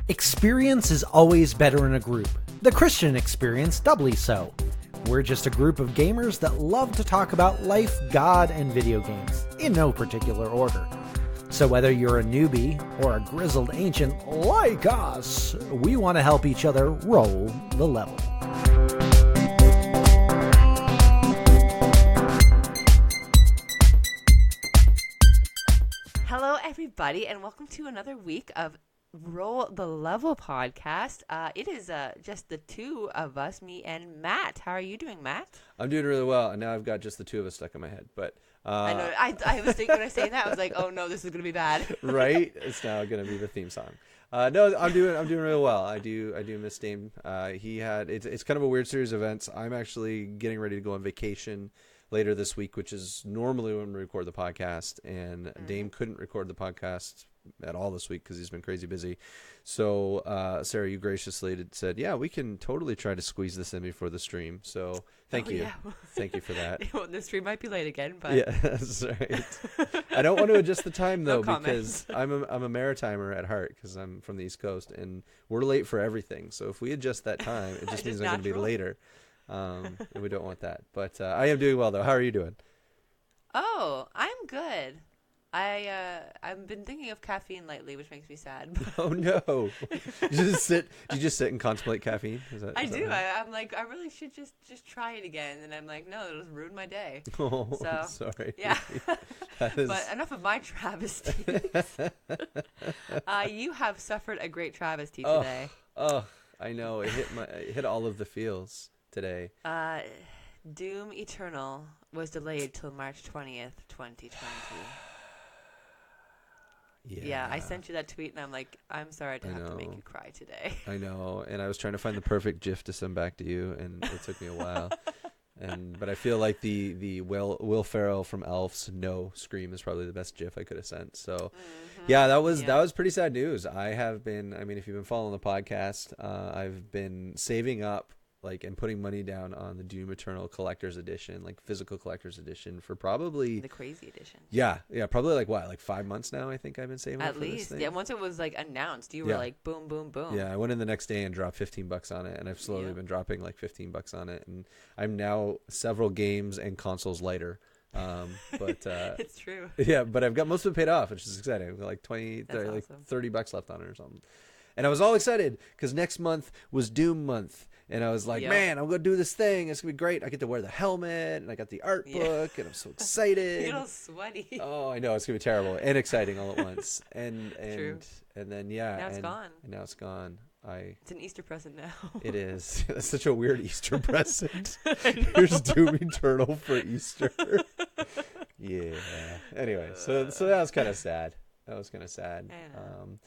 Experience is always better in a group. The Christian experience doubly so. We're just a group of gamers that love to talk about life, God, and video games, in no particular order. So whether you're a newbie or a grizzled ancient like us, we want to help each other roll the level. Hello, everybody, and welcome to another week of Roll the Level podcast. It is just the two of us, me and Matt. How are you doing, Matt? I'm doing really well, and now I've got just the two of us stuck in my head. But I know. I was thinking when I was saying that, I was like, "Oh no, this is gonna be bad." Right? It's now gonna be the theme song. No, I'm doing really well. I do miss Dame. It's kind of a weird series of events. I'm actually getting ready to go on vacation later this week, which is normally when we record the podcast, and Dame couldn't record the podcast at all this week because he's been crazy busy. So Sarah, you graciously said, yeah, we can totally try to squeeze this in before the stream. So thank you. Yeah. Thank you for that. Well, the stream might be late again, but yeah, that's right. I don't want to adjust the time though, No because I'm a maritimer at heart because I'm from the East Coast and we're late for everything. So if we adjust that time, it just means I'm going to be later. And we don't want that. But I am doing well though. How are you doing? Oh, I'm good. I've been thinking of caffeine lately, which makes me sad. Oh no! Do you just sit and contemplate caffeine? I do. I'm like, I really should just try it again, and I'm like, no, it'll ruin my day. Oh, so sorry. Yeah. But enough of my travesties. You have suffered a great travesty today. Oh, I know. It hit all of the feels today. Doom Eternal was delayed till March 20th, 2020. Yeah, I sent you that tweet, and I'm like, I'm sorry to have to make you cry today. I know, and I was trying to find the perfect GIF to send back to you, and it took me a while. But I feel like the Will Ferrell from Elf's No Scream is probably the best GIF I could have sent. So, yeah, that was pretty sad news. I have been, I mean, if you've been following the podcast, I've been saving up and putting money down on the Doom Eternal Collector's Edition, physical Collector's Edition for probably the crazy edition. Yeah, probably 5 months now. I think I've been saving at least. Yeah, once it was announced, you were like boom, boom, boom. Yeah, I went in the next day and dropped $15 on it, and I've slowly been dropping $15 on it, and I'm now several games and consoles lighter. But it's true. Yeah, but I've got most of it paid off, which is exciting. I've got awesome. $30 left on it or something. And I was all excited because next month was Doom month. And I was like, man, I'm going to do this thing. It's going to be great. I get to wear the helmet, and I got the art book, and I'm so excited. You're all sweaty. Oh, I know. It's going to be terrible and exciting all at once. True. And then, yeah. Now it's gone. And now it's gone. It's an Easter present now. It is. That's such a weird Easter present. Here's Doom Eternal for Easter. Yeah. Anyway, so that was kind of sad. I know.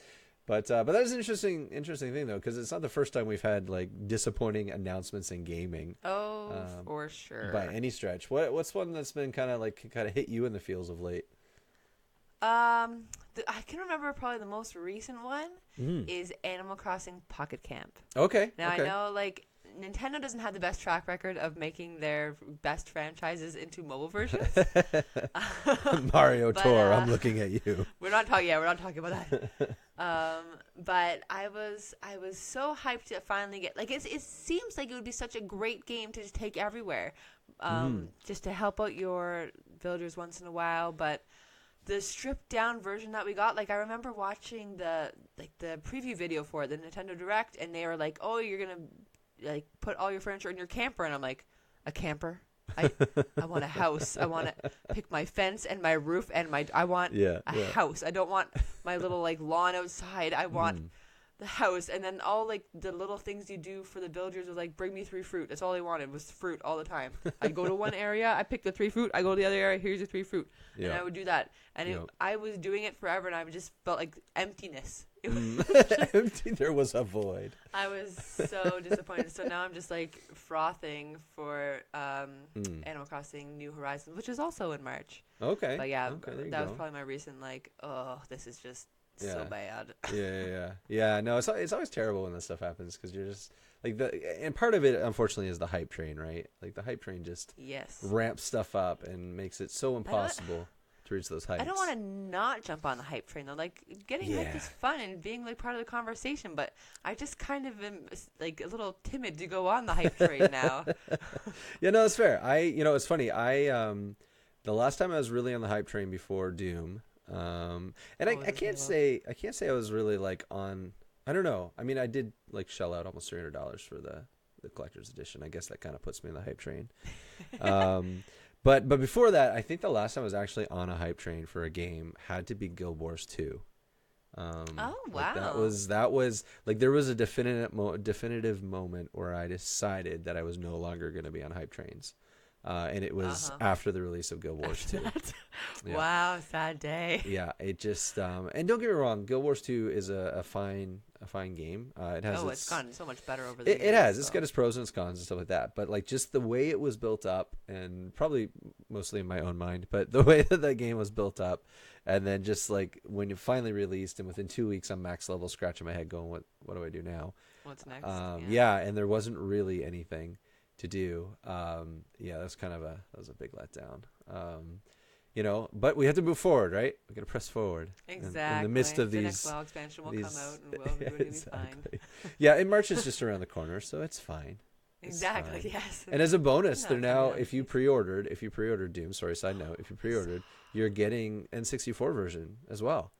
But that was an interesting thing though, because it's not the first time we've had disappointing announcements in gaming. Oh, for sure. By any stretch. What's one that's been kind of hit you in the feels of late? I can remember probably the most recent one is Animal Crossing Pocket Camp. Okay. Now I know Nintendo doesn't have the best track record of making their best franchises into mobile versions. Mario Tour, I'm looking at you. We're not talking about that. But I was so hyped to finally get it seems like it would be such a great game to just take everywhere, just to help out your villagers once in a while. But the stripped down version that we got, I remember watching the preview video for it, the Nintendo Direct, and they were like, "Oh, you're gonna put all your furniture in your camper," and I'm like, "A camper? I want a house. I want to pick my fence and my roof and I want a house. I don't want my little lawn outside. I want the house." And then all the little things you do for the villagers was bring me 3 fruit. That's all they wanted was fruit all the time. I'd go to one area, I pick the 3 fruit. I go to the other area, here's the 3 fruit, and I would do that. And I was doing it forever, and I just felt emptiness. It was empty. There was a void. I was so disappointed. So now I'm just frothing for Animal Crossing New Horizons, which is also in March. Okay. But yeah, okay, that was probably my recent oh, this is just so bad. Yeah. No, it's always terrible when this stuff happens because you're just and part of it unfortunately is the hype train, right? The hype train just ramps stuff up and makes it so impossible reach those heights. I don't want to not jump on the hype train though. Like getting hyped is fun and being like part of the conversation, but I just kind of am like a little timid to go on the hype train now. Yeah, no, that's fair. It's funny. The last time I was really on the hype train before Doom, and I can't say I was really like on. I don't know. I mean, I did like shell out almost $300 for the collector's edition. I guess that kind of puts me in the hype train. But before that, I think the last time I was actually on a hype train for a game had to be Guild Wars 2. Oh like wow! that was like there was a definitive moment where I decided that I was no longer going to be on hype trains. And it was after the release of Guild Wars 2. Yeah. Wow, sad day. Yeah, it just and don't get me wrong, Guild Wars 2 is a fine game. It has it's gotten so much better over the years. It has. So. It's got its pros and its cons and stuff like that. But like just the way it was built up, and probably mostly in my own mind, but the way that game was built up, and then just like when it finally released, and within 2 weeks I'm max level, scratching my head, going, what do I do now? What's next? Yeah, and there wasn't really anything to do. That was a big letdown. But we have to move forward, right? We got to press forward. Exactly. In the midst of the these, next WoW expansion will come out, and we'll be fine. Yeah, and March is just around the corner, so it's fine. Exactly. Fine. Yes. And as a bonus, they're now if you pre-ordered Doom. Sorry, side note. If you pre-ordered, you're getting N64 version as well.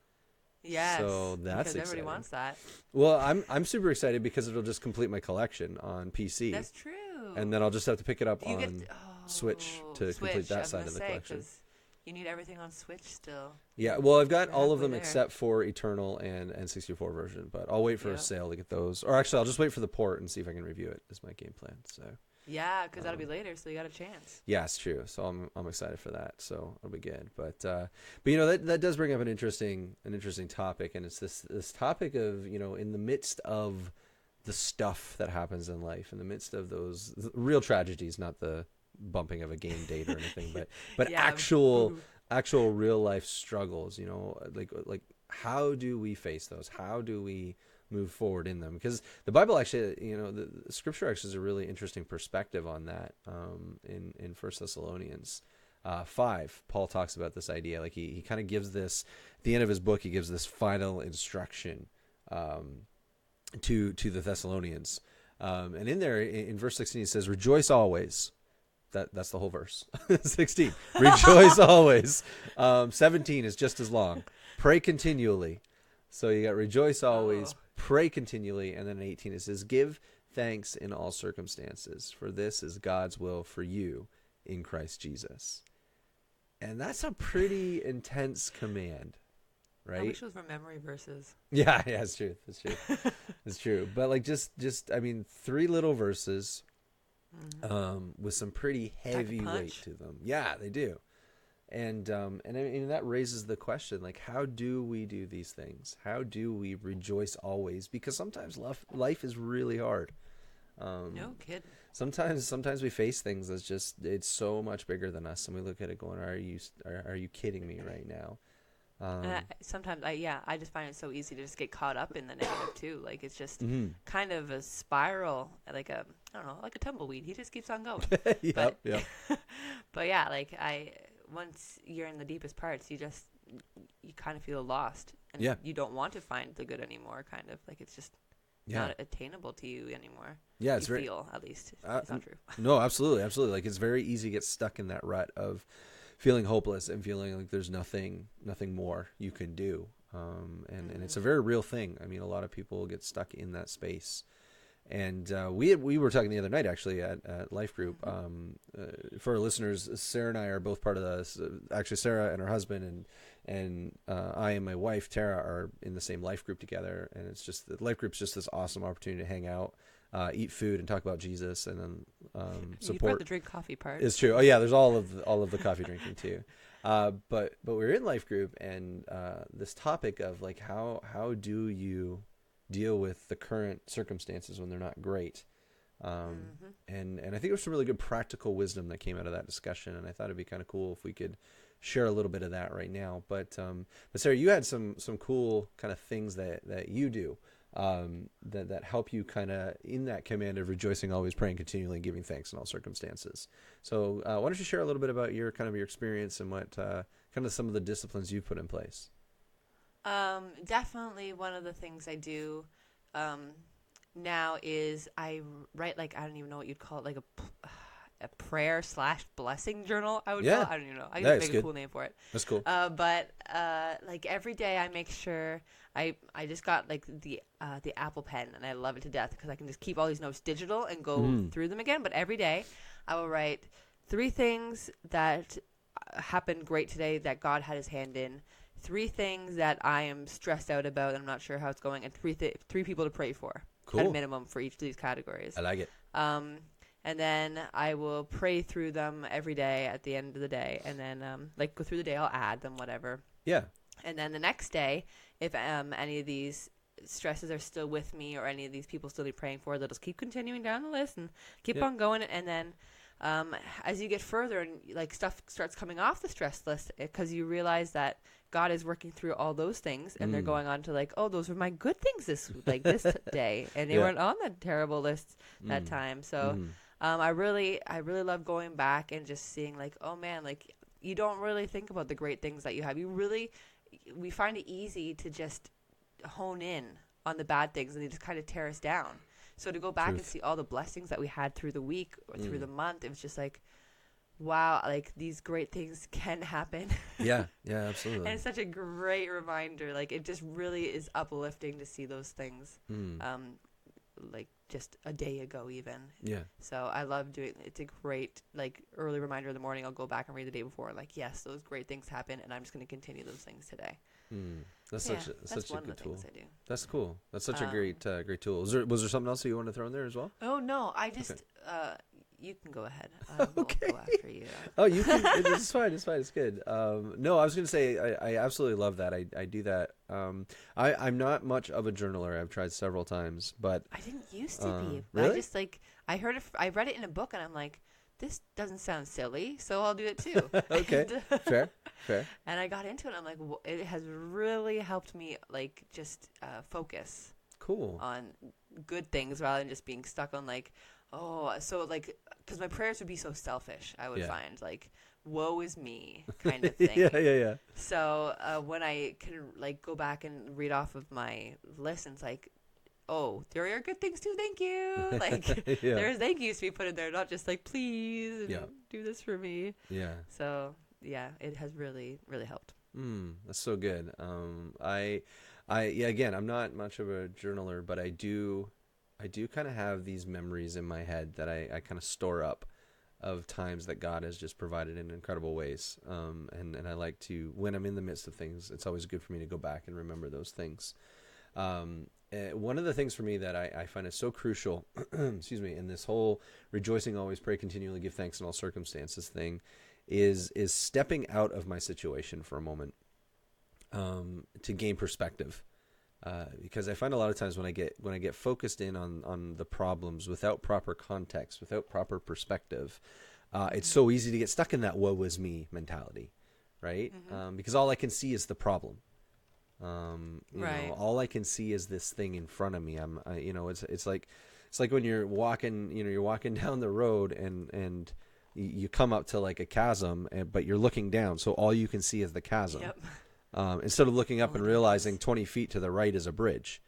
Yes. So that's because everybody exciting. wants that. Well, I'm super excited because it'll just complete my collection on PC. That's true. And then I'll just have to pick it up on Switch to complete that side of the collection. You need everything on Switch still. Yeah, well, I've got all of them except for Eternal and N64 version, but I'll wait for a sale to get those. Or actually, I'll just wait for the port and see if I can review it. Is my game plan. So. Yeah, because that'll be later, so you got a chance. Yeah, it's true. So I'm excited for that. So it'll be good. But that does bring up an interesting topic, and it's this topic of in the midst of the stuff that happens in life, in the midst of those real tragedies, not the bumping of a game date or anything, but actual real life struggles. Like how do we face those? How do we move forward in them? Because the Bible actually, the Scripture actually is a really interesting perspective on that. In 1 Thessalonians 5, Paul talks about this idea. Like he kind of gives this at the end of his book. He gives this final instruction to the Thessalonians, and in there in verse 16 he says, "Rejoice always." That's the whole verse. 16, rejoice always. 17 is just as long. Pray continually. So you got rejoice always, pray continually, and then 18 it says, give thanks in all circumstances, for this is God's will for you in Christ Jesus. And that's a pretty intense command, right? I wish it was from memory verses. Yeah, it's true. It's true. But like just 3 little verses with some pretty heavy weight to them. Yeah, they do. And I mean, that raises the question, like, how do we do these things? How do we rejoice always? Because sometimes life is really hard. No kidding. Sometimes we face things that's just, it's so much bigger than us, and we look at it going, are you kidding me right now? Sometimes I just find it so easy to just get caught up in the negative too. Like it's just kind of a spiral, like a tumbleweed. He just keeps on going. Yep. But yeah, like once you're in the deepest parts, you kind of feel lost, and you don't want to find the good anymore. Kind of like it's just not attainable to you anymore. Yeah, it's very feel at least. It's not true. No, absolutely. Like it's very easy to get stuck in that rut of feeling hopeless and feeling like there's nothing more you can do. And it's a very real thing. I mean, a lot of people get stuck in that space. And we were talking the other night, actually, at Life Group. For our listeners, Sarah and I are both part of this. Actually, Sarah and her husband and I and my wife, Tara, are in the same Life Group together. And it's just, the Life Group's just this awesome opportunity to hang out, eat food, and talk about Jesus, and then support. You brought the drink coffee part. It's true. Oh yeah, there's all of the coffee drinking too. But we're in Life Group, and this topic of like how do you deal with the current circumstances when they're not great, and I think there's some really good practical wisdom that came out of that discussion, and I thought it'd be kind of cool if we could share a little bit of that right now. But Sarah, you had some cool kind of things that you do that help you kind of in that command of rejoicing always, praying continually, and giving thanks in all circumstances. So why don't you share a little bit about your experience and what kind of some of the disciplines you put in place? Definitely one of the things I do now is I write, like, I don't even know what you'd call it, like a prayer / blessing journal, I would call it. I don't even know. I Yeah, just make good. a cool name for it. That's cool. But like every day I make sure I just got like the Apple Pen, and I love it to death because I can just keep all these notes digital and go through them again. But every day I will write 3 things that happened great today that God had his hand in, 3 things that I am stressed out about and I'm not sure how it's going, and 3 people to pray for. Cool. At a minimum for each of these categories. I like it. And then I will pray through them every day at the end of the day. And then, like, go through the day, I'll add them, whatever. Yeah. And then the next day, if any of these stresses are still with me or any of these people still need praying for, they'll just keep continuing down the list and keep on going. And then as you get further and, like, stuff starts coming off the stress list because you realize that God is working through all those things, and they're going on to, like, oh, those were my good things this day, and they weren't on the terrible list that time. So I really love going back and just seeing, like, oh man, like, you don't really think about the great things that you have. We find it easy to just hone in on the bad things, and they just kind of tear us down. So to go back and see all the blessings that we had through the week or through the month, it was just like, wow, like, these great things can happen. Yeah, absolutely. And it's such a great reminder. Like, it just really is uplifting to see those things, like, just a day ago even. Yeah. So I love doing it. It's a great, like, early reminder in the morning. I'll go back and read the day before. Like, yes, those great things happen, and I'm just going to continue those things today. That's such a good tool. I do. That's cool. That's such a great tool. Was there something else that you want to throw in there as well? Oh, no. I just... You can go ahead. I will go after you. Oh, you can. It's fine. It's fine. It's good. No, I was going to say I absolutely love that. I do that. I'm not much of a journaler. I've tried several times, but I didn't used to be. Really? I just, like, I read it in a book, and I'm like, this doesn't sound silly, so I'll do it too. Okay. Fair. And I got into it. And I'm like, it has really helped me, like, just focus. Cool. On good things rather than just being stuck on, like, oh, so, like, because my prayers would be so selfish, I would find, like, woe is me kind of thing. Yeah. So when I can, like, go back and read off of my list, and it's like, oh, there are good things too, thank you. Like, there's thank yous to be put in there, not just like, please, do this for me. Yeah. So, yeah, it has really, really helped. That's so good. Again, I'm not much of a journaler, but I do kind of have these memories in my head that I kind of store up of times that God has just provided in incredible ways. And I like to, when I'm in the midst of things, it's always good for me to go back and remember those things. One of the things for me that I find is so crucial, excuse me, in this whole rejoicing, always pray, continually give thanks in all circumstances thing is stepping out of my situation for a moment, to gain perspective. Because I find a lot of times when I get focused in on the problems without proper context, without proper perspective, it's so easy to get stuck in that woe is me mentality, right? Because all I can see is the problem. You know, all I can see is this thing in front of me. It's like when you're walking down the road and you come up to like a chasm, but you're looking down, so all you can see is the chasm. Yep. Instead of looking up and realizing 20 feet to the right is a bridge.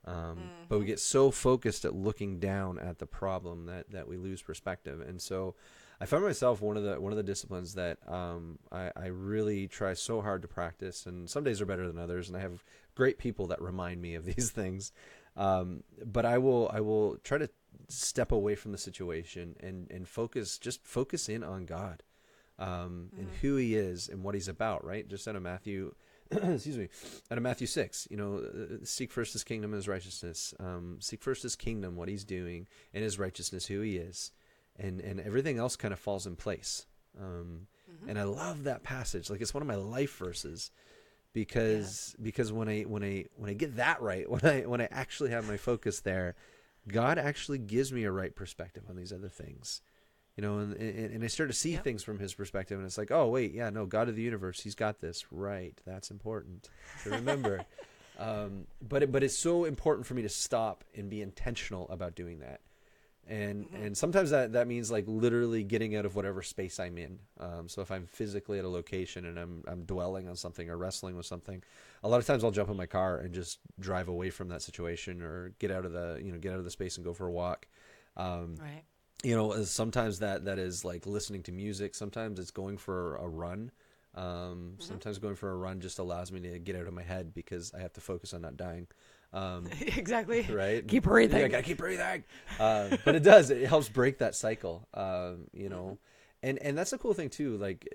But we get so focused at looking down at the problem that we lose perspective. And so I found myself one of the disciplines that I really try so hard to practice, and some days are better than others, and I have great people that remind me of these things. But I will try to step away from the situation and focus in on God. And who he is and what he's about, right? Just out of Matthew, out of Matthew 6, seek first his kingdom and his righteousness. Seek first his kingdom, what he's doing, and his righteousness, who he is. And everything else kind of falls in place. And I love that passage. Like, it's one of my life verses because when I get that right, when I actually have my focus there, God actually gives me a right perspective on these other things. And I start to see things from his perspective, and it's like, oh, wait, God of the universe, he's got this. Right. That's important to remember. But it's so important for me to stop and be intentional about doing that. And sometimes that means like literally getting out of whatever space I'm in. So if I'm physically at a location and I'm dwelling on something or wrestling with something, a lot of times I'll jump in my car and just drive away from that situation, or get out of the space and go for a walk. Right. Sometimes that is like listening to music. Sometimes it's going for a run. Sometimes going for a run just allows me to get out of my head because I have to focus on not dying. Exactly. Right. Keep breathing. Yeah, I gotta keep breathing. But it helps break that cycle. And that's a cool thing too. Like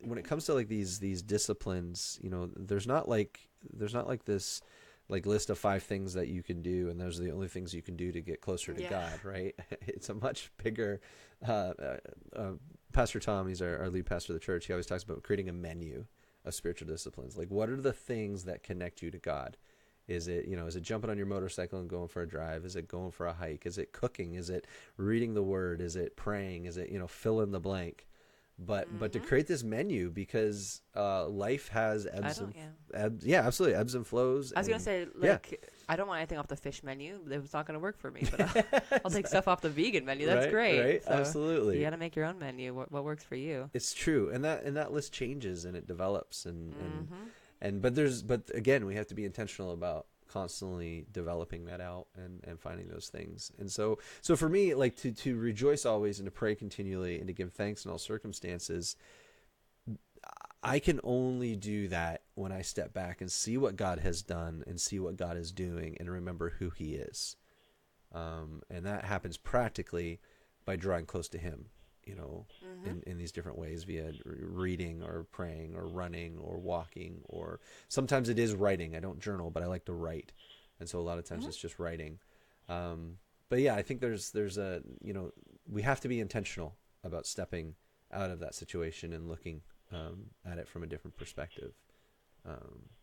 when it comes to like these disciplines, there's not like this like list of 5 things that you can do, and those are the only things you can do to get closer to God, right? It's a much bigger. Pastor Tom, he's our lead pastor of the church. He always talks about creating a menu of spiritual disciplines. Like, what are the things that connect you to God? Is it jumping on your motorcycle and going for a drive? Is it going for a hike? Is it cooking? Is it reading the word? Is it praying? Is it, fill in the blank? But to create this menu, because life has ebbs absolutely, ebbs and flows. I was going to say, I don't want anything off the fish menu. It's not going to work for me, but I'll take stuff off the vegan menu. That's great. Right, so absolutely. You got to make your own menu. What works for you? It's true, and that list changes and it develops, but again, we have to be intentional about constantly developing that out and finding those things. And so for me, like to rejoice always and to pray continually and to give thanks in all circumstances, I can only do that when I step back and see what God has done and see what God is doing and remember who he is. And that happens practically by drawing close to him, in these different ways, via reading or praying or running or walking, or sometimes it is writing. I don't journal, but I like to write. And so a lot of times it's just writing. But yeah, I think there's we have to be intentional about stepping out of that situation and looking at it from a different perspective.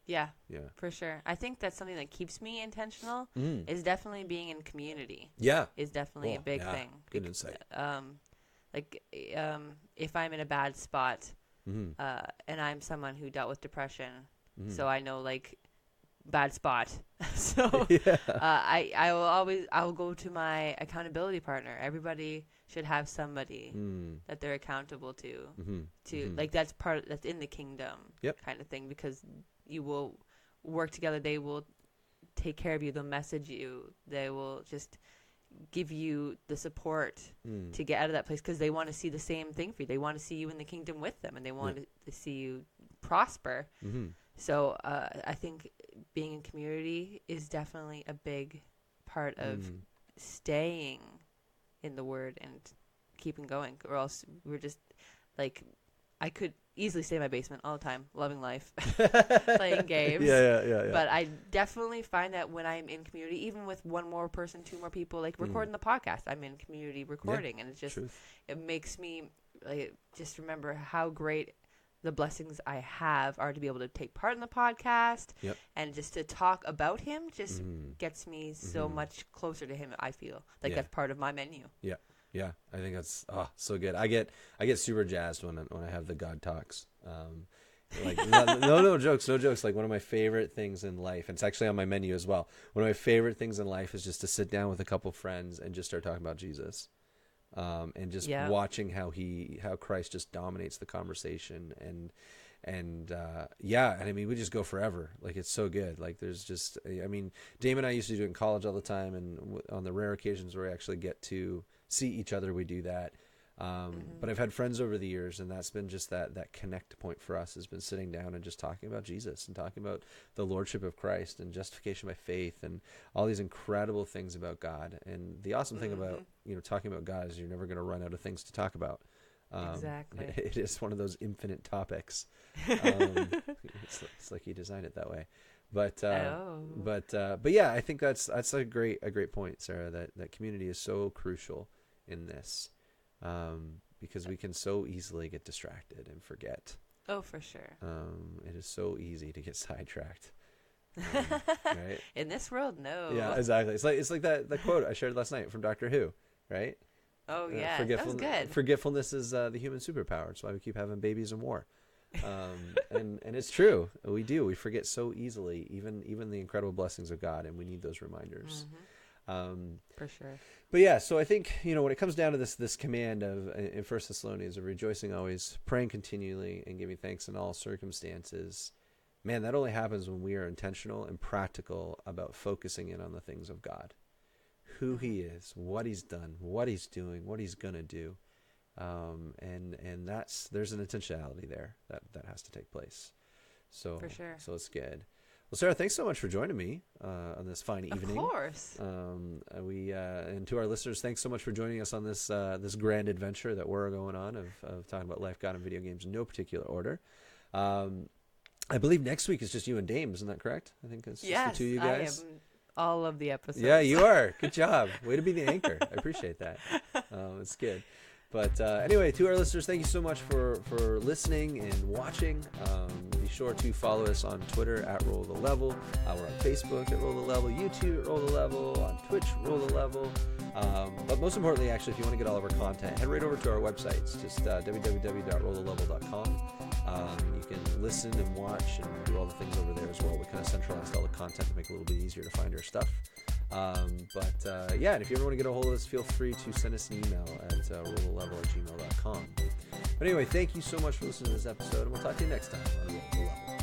Yeah, for sure. I think that's something that keeps me intentional is definitely being in community. Yeah. Is definitely a big thing. Good insight. If I'm in a bad spot, and I'm someone who dealt with depression, so I know bad spot. So I will go to my accountability partner. Everybody should have somebody that they're accountable to. That's that's in the kingdom kind of thing, because you will work together. They will take care of you. They'll message you. They will just give you the support to get out of that place, because they want to see the same thing for you. They want to see you in the kingdom with them, and they want to see you prosper. So I think being in community is definitely a big part of staying in the word and keeping going, or else we're just I could easily stay in my basement all the time, loving life, playing games. Yeah. But I definitely find that when I'm in community, even with one more person, 2 more people, recording the podcast, I'm in community recording, and it's just it makes me just remember how great the blessings I have are to be able to take part in the podcast, and just to talk about him just gets me so much closer to him. I feel like that's part of my menu. Yeah, I think that's so good. I get super jazzed when I have the God talks. No jokes. Like, one of my favorite things in life, and it's actually on my menu as well. One of my favorite things in life is just to sit down with a couple friends and just start talking about Jesus, and just watching how Christ just dominates the conversation, and I mean, we just go forever. Like, it's so good. Like, there's just, I mean, Dame and I used to do it in college all the time, and on the rare occasions where we actually get to see each other, we do that. But I've had friends over the years, and that's been just that connect point for us, has been sitting down and just talking about Jesus and talking about the lordship of Christ and justification by faith and all these incredible things about God. And the awesome thing about talking about God is you're never going to run out of things to talk about. Exactly. It is one of those infinite topics. It's like he designed it that way. But yeah, I think that's a great point, Sarah, that community is so crucial in this, because we can so easily get distracted and forget. Oh, for sure. It is so easy to get sidetracked. Right? In this world, no. Yeah, exactly. It's like that quote I shared last night from Doctor Who, right? Oh yeah, that was good. Forgetfulness is the human superpower. It's why we keep having babies in war. And it's true. We forget so easily, even the incredible blessings of God, and we need those reminders. For sure. But yeah, so I think, when it comes down to this command of in 1 Thessalonians of rejoicing always, praying continually, and giving thanks in all circumstances, man, that only happens when we are intentional and practical about focusing in on the things of God, who he is, what he's done, what he's doing, what he's going to do. And there's an intentionality there that has to take place. So, For sure. So it's good. Well, Sarah, thanks so much for joining me on this fine evening. Of course. And to our listeners, thanks so much for joining us on this grand adventure that we're going on of talking about life, God, and video games in no particular order. I believe next week is just you and Dame, isn't that correct? I think it's just the two of you guys. I am all of the episodes. Yeah, you are. Good job. Way to be the anchor. I appreciate that. It's good. But anyway, to our listeners, thank you so much for listening and watching. Be sure to follow us on Twitter at Roll the Level. We're on Facebook at Roll the Level, YouTube at Roll the Level, on Twitch, Roll the Level. But most importantly, actually, if you want to get all of our content, head right over to our website. It's just www.rollthelevel.com. You can listen and watch and do all the things over there as well. We kind of centralized all the content to make it a little bit easier to find our stuff. And if you ever want to get a hold of us, feel free to send us an email at rollthelevel@gmail.com. But anyway, thank you so much for listening to this episode, and we'll talk to you next time on Roll the Level.